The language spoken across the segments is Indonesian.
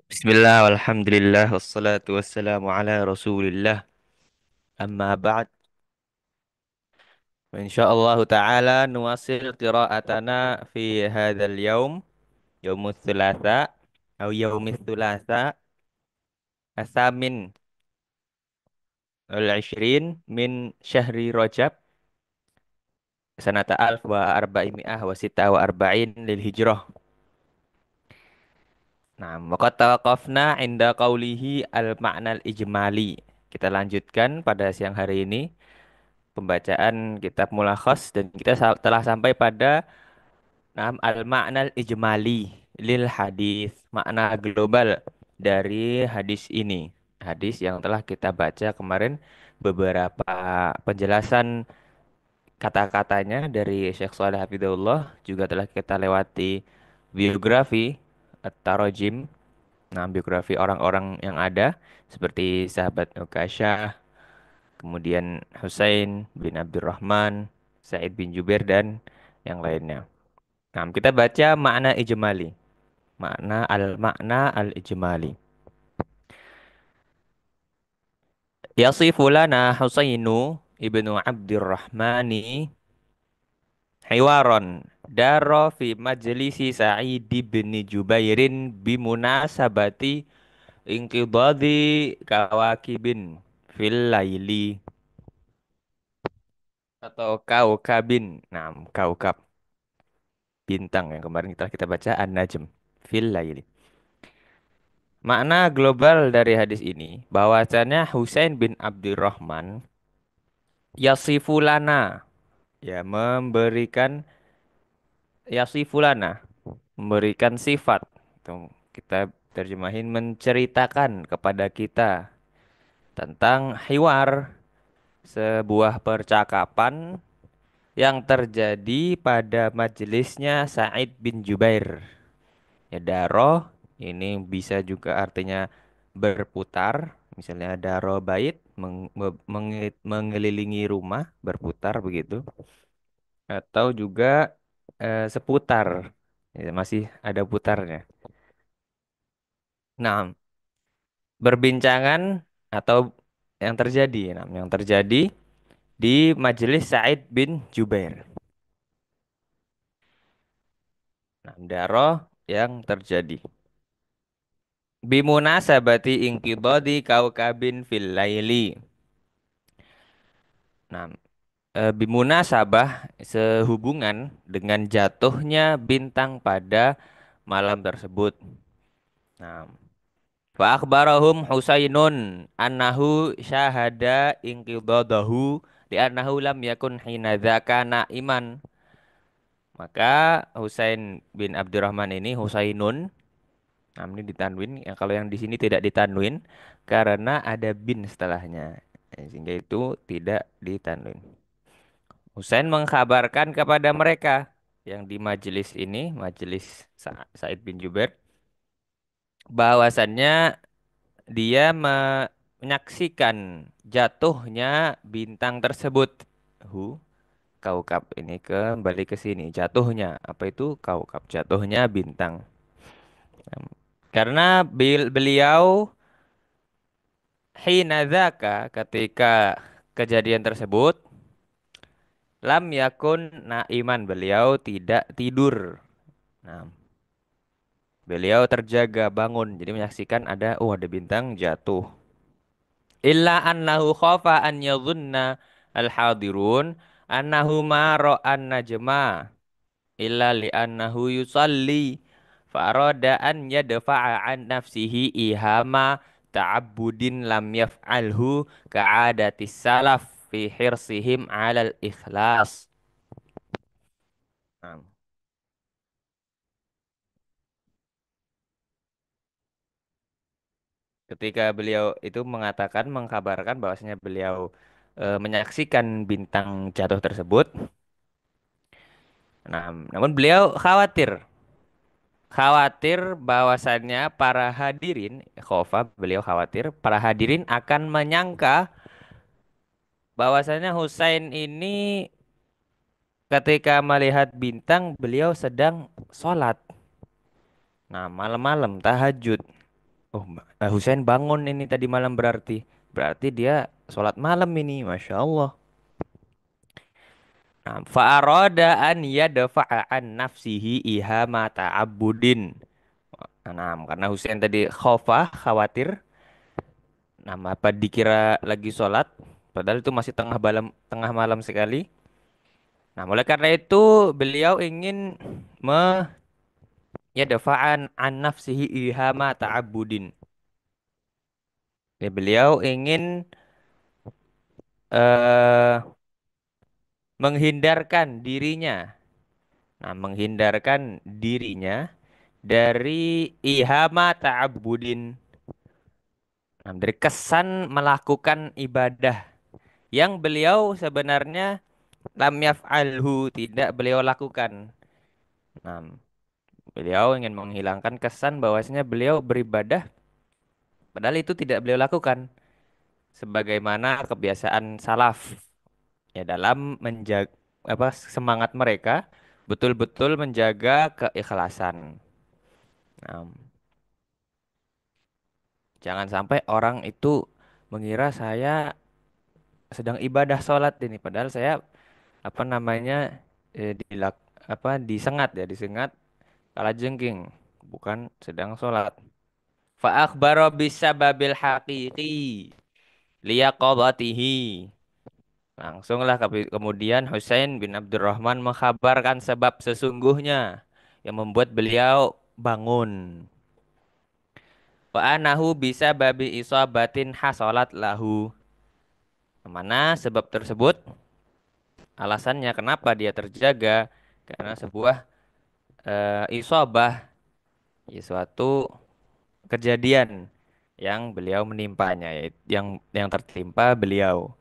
Bismillah, walhamdulillah, wassalatu wassalamu ala rasulillah, amma ba'd. Insyaallah ta'ala nuwasil qira'atana fi hadzal yaum, yaumul thulatha, atau yaumil thulatha, asamin al-ishrin min syahri Rajab, sanata alf wa arba'imi'ah wa sita wa arba'in lil hijrah. Nah, maka tawaqafna inda qawlihi al-ma'na al-ijmali. Kita lanjutkan pada siang hari ini pembacaan kitab Mulakhas dan kita telah sampai pada al-ma'na al-ijmali lil hadis, makna global dari hadis ini. Hadis yang telah kita baca kemarin beberapa penjelasan kata-katanya dari Syekh Saleh Hafizahullah, juga telah kita lewati biografi at-tarajim, biografi orang-orang yang ada seperti sahabat Ukasyah, kemudian Husain bin Abdurrahman, Sa'id bin Jubair dan yang lainnya. Nah, kita baca makna ijmali. Makna al-ijmali. Yasifu lana Husainu ibnu Abdurrahmani hiwaron daro fi majlisi Sa'id bin Jubairin bimunasabati inqidadi kawakibin fil laili atau kaukabin. Nah, kaukab bintang yang kemarin kita baca An-Najm fil laili. Makna global dari hadis ini bahwasanya Husain bin Abdurrahman yasifulana, ya, memberikan sifat. Tuh, kita terjemahin menceritakan kepada kita tentang hiwar, sebuah percakapan yang terjadi pada majelisnya Sa'id bin Jubair. Ya, daro ini bisa juga artinya berputar. Misalnya daro bait mengelilingi rumah, berputar begitu. Atau juga seputar. Ya, masih ada putarnya. Nah, berbincangan atau yang terjadi di majelis Sa'id bin Jubair. Nah, daro yang terjadi. Bimunasabati inqidadi kaukabin fil laili. Nah, bimunasabah sehubungan dengan jatuhnya bintang pada malam tersebut. Nah, fa akhbarahum Husainun annahu syahada inqidadahu li annahu lam yakun hina dzaka iman. Maka Husain bin Abdurrahman ini Husainun, nah ini ditanwin, ya, kalau yang di sini tidak ditanwin karena ada bin setelahnya. Sehingga itu tidak ditanwin. Husain mengkabarkan kepada mereka yang di majelis ini, majelis Said bin Jubair, bahwasannya dia menyaksikan jatuhnya bintang tersebut. Hu, kaukab ini kembali ke sini. Jatuhnya, apa itu kaukab? Jatuhnya bintang. Karena beliau hina dzaka, ketika kejadian tersebut, lam yakun naiman, beliau tidak tidur. Nah, beliau terjaga bangun, jadi menyaksikan ada bintang jatuh. Illa annahu khafa an yadhunna al-hadirun annahu ma ra'an najma illa li annahu yusalli fa arada an yadfa'a an nafsihi ihama ta'abbudin lam yaf'alhu ka'adatis salaf fi hirsihim 'alal ikhlas. Nah, ketika beliau itu mengkabarkan bahwasanya beliau menyaksikan bintang jatuh tersebut. Nah, namun beliau khawatir bahwasannya para hadirin, khofa, beliau khawatir para hadirin akan menyangka bahwasannya Husain ini ketika melihat bintang beliau sedang sholat. Nah, malam-malam tahajud. Oh, Husain bangun ini tadi malam berarti. Berarti dia sholat malam ini, masya Allah. Nah, fa'arada an yadfa'a an nafsihi ihama ta'abbudin. Nah, karena Husain tadi khawatir. Nah, apa dikira lagi sholat? Padahal itu masih tengah malam sekali. Nah, mulai karena itu beliau ingin yadfa'an an nafsihi ihama ta'abbudin. Ya, beliau ingin eh menghindarkan dirinya. Nah, menghindarkan dirinya dari ihama ta'abbudin. Nah, dari kesan melakukan ibadah yang beliau sebenarnya lam yaf'alhu, tidak beliau lakukan. Nah, beliau ingin menghilangkan kesan bahwasanya beliau beribadah padahal itu tidak beliau lakukan sebagaimana kebiasaan salaf ya dalam menjaga apa semangat mereka betul-betul menjaga keikhlasan. Nah, jangan sampai orang itu mengira saya sedang ibadah sholat ini, padahal saya apa namanya disengat ya disengat kala jengking, bukan sedang sholat. Fa akhbaro bisababil haqiqi liyaqadatihi. Langsunglah kemudian Husain bin Abdurrahman mengkabarkan sebab sesungguhnya yang membuat beliau bangun. Wa anahu bisa babi isabatin hasolat lahu. Mana sebab tersebut? Alasannya kenapa dia terjaga? Karena sebuah isobah, ya, suatu kejadian yang beliau menimpanya, yaitu yang tertimpa beliau.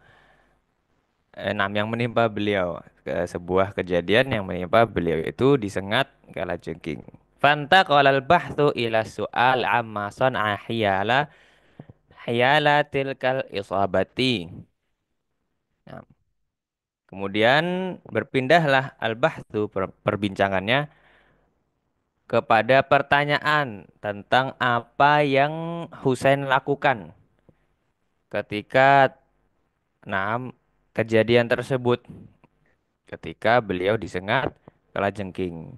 Yang menimpa beliau ke sebuah kejadian yang menimpa beliau itu disengat kala jengking. Fanta qalal bahthu ila su'al amma son'a hiyala tilkal isabati. Nah, kemudian berpindahlah al-bahthu perbincangannya kepada pertanyaan tentang apa yang Husain lakukan ketika kejadian tersebut ketika beliau disengat kalajengking.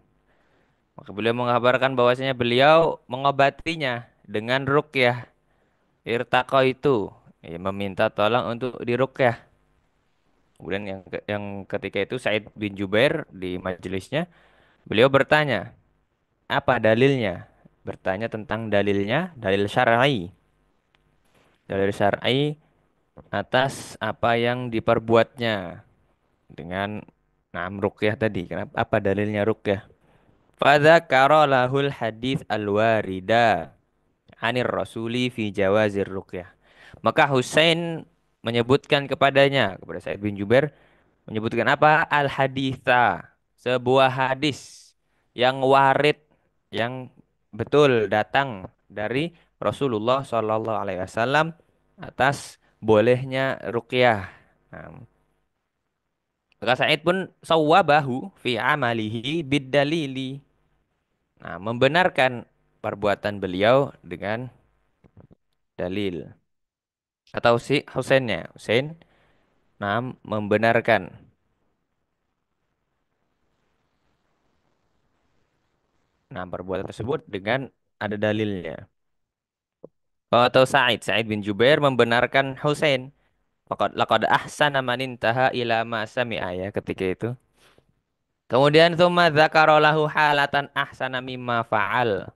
Maka beliau mengabarkan bahwasanya beliau mengobatinya dengan ruqyah. Irtaqa itu ya, meminta tolong untuk diruqyah. Kemudian yang ketika itu Said bin Jubair di majelisnya, beliau bertanya, apa dalilnya? Bertanya tentang dalilnya, dalil syar'i. Dalil syar'i atas apa yang diperbuatnya dengan ruqyah tadi. Kenapa apa dalilnya ruqyah? Fadzakara lahul hadis al-warida anir rasuli fi jawazir ruqyah. Maka Husain menyebutkan kepada Sa'id bin Jubair menyebutkan apa? Al-haditha, sebuah hadis yang warid yang betul datang dari Rasulullah Shallallahu alaihi wasallam atas bolehnya ruqyah. Nah, maka Sa'id pun sawwabahu fi amalihi bid-dalili. Nah, membenarkan perbuatan beliau dengan dalil. Atau si Husainnya, Husain membenarkan perbuatan tersebut dengan ada dalilnya. Atau Sa'id bin Jubair membenarkan Husain. Laqad ahsana man intaha ila ma sami'a ya ketika itu. Kemudian tsumma dzakara lahu halatan ahsana mimma fa'al.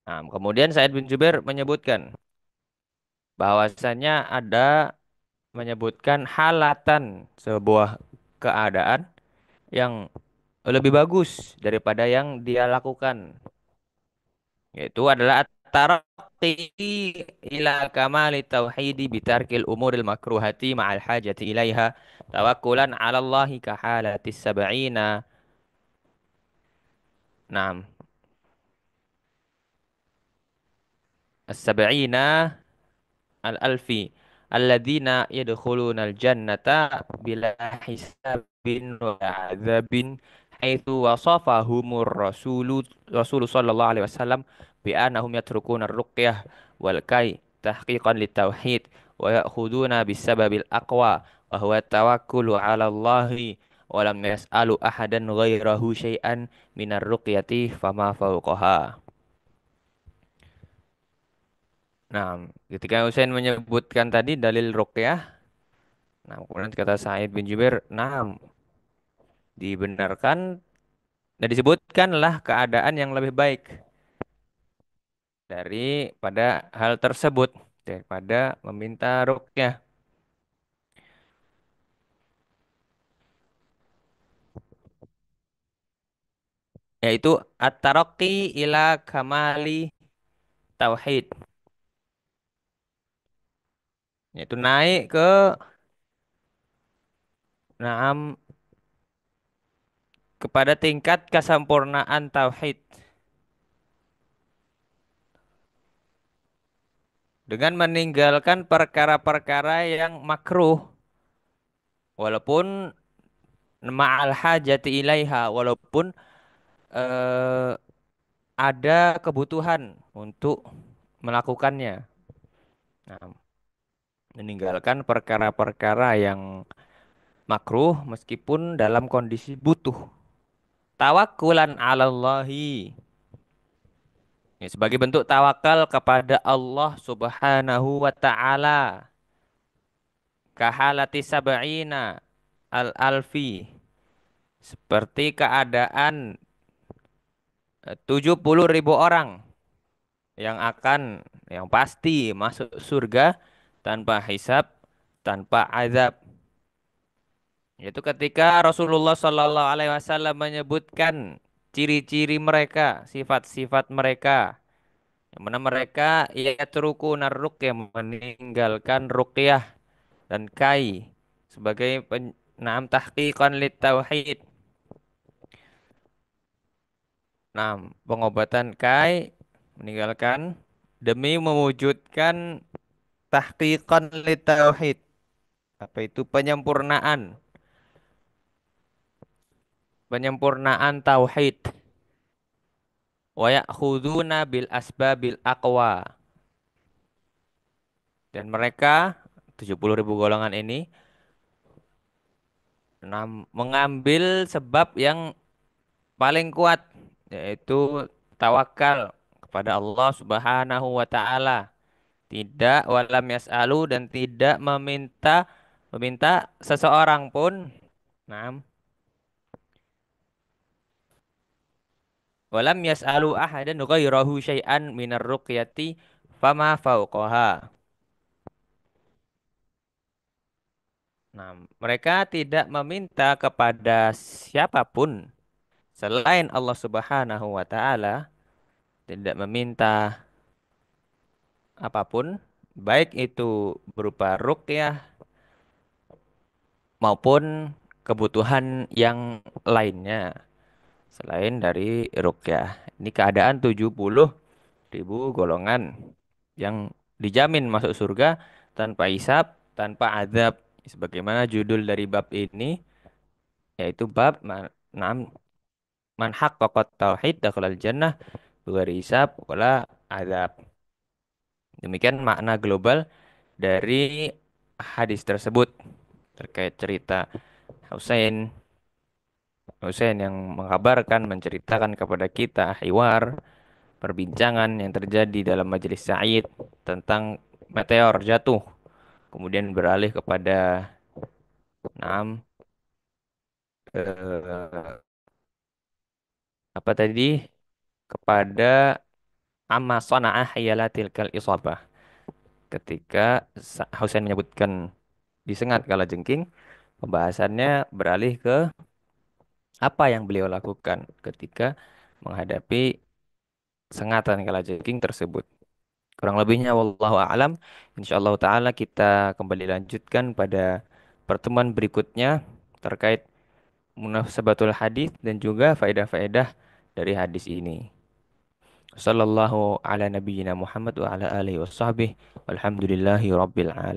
Nah, kemudian Sa'id bin Jubair menyebutkan bahwasanya menyebutkan halatan sebuah keadaan yang lebih bagus daripada yang dia lakukan, yaitu adalah at-taraqi ila kamali tauhidi bitarkil umuril makruhati ma'al hajati ilaiha tawakkulan 'ala Allah ka halatis sab'ina. Naam, as-sab'ina al-alfi alladzina yadkhuluna al-jannata bila hisabin wa 'adzabin haitsu wasafahumur rasulu sallallahu alaihi wasallam bi annahum yatrukuna ar-ruqyah wal kai tahqiqan litauhid wa ya'khuduna bisababil aqwa wa huwa tawakkulu 'ala Allahi wa lam yas'alu ahadan ghairahu syai'an minar ruqyati fama fawqaha. Nah, ketika Husain menyebutkan tadi dalil ruqyah, nah kemudian kata Sa'id bin Jubair, nah dibenarkan dan disebutkanlah keadaan yang lebih baik daripada hal tersebut, daripada meminta ruqyah, yaitu at-taraqi ila kamali tauhid, yaitu naik ke naam kepada tingkat kesempurnaan tauhid dengan meninggalkan perkara-perkara yang makruh walaupun ma'al hajati ilaiha, walaupun eh, ada kebutuhan untuk melakukannya. Nah, meninggalkan perkara-perkara yang makruh meskipun dalam kondisi butuh. Tawakkulan 'alallahi. Ya, sebagai bentuk tawakal kepada Allah Subhanahu wa taala. Kahalati sab'ina al-alfi. Seperti keadaan 70.000 orang yang pasti masuk surga tanpa hisab, tanpa azab. Yaitu ketika Rasulullah Shallallahu Alaihi Wasallam menyebutkan ciri-ciri mereka, sifat-sifat mereka, yang mana mereka yatrukuna yang meninggalkan ruqyah dan kai sebagai tahqiqan lit tauhid. Nah, pengobatan kai meninggalkan demi mewujudkan tahqiqan lit tauhid. Apa itu penyempurnaan tauhid. Wa ya'khuduna bil asbabil aqwa. Dan mereka 70.000 golongan ini mengambil sebab yang paling kuat, yaitu tawakal kepada Allah Subhanahu wa taala. Tidak walam yas'alu, dan tidak meminta seseorang pun. Nah, walam yas'alu ahadan ghairahu syai'an minar ruqyati fama fauqaha. Nah, mereka tidak meminta kepada siapapun selain Allah Subhanahu wa taala, tidak meminta apapun, baik itu berupa ruqyah maupun kebutuhan yang lainnya selain dari ruqyah. Ini keadaan 70.000 golongan yang dijamin masuk surga tanpa hisab, tanpa azab. Sebagaimana judul dari bab ini, yaitu bab man haqqaqat tauhid dakhalal jannah bighairi hisab wala azab. Demikian makna global dari hadis tersebut terkait cerita Husain Husain yang mengabarkan, menceritakan kepada kita hiwar, perbincangan yang terjadi dalam majelis Sa'id tentang meteor jatuh, kemudian beralih kepada enam eh, apa tadi, kepada amma sana'ah hayalatil kal isabah, ketika Husain menyebutkan disengat kalajengking, pembahasannya beralih ke apa yang beliau lakukan ketika menghadapi sengatan kalajengking tersebut. Kurang lebihnya wallahu a'lam. Insyaallah taala kita kembali lanjutkan pada pertemuan berikutnya terkait munasabatul hadis dan juga faedah-faedah dari hadis ini. Sallallahu ala nabiyyina Muhammad wa ala alihi washabbihi walhamdulillahi rabbil alamin.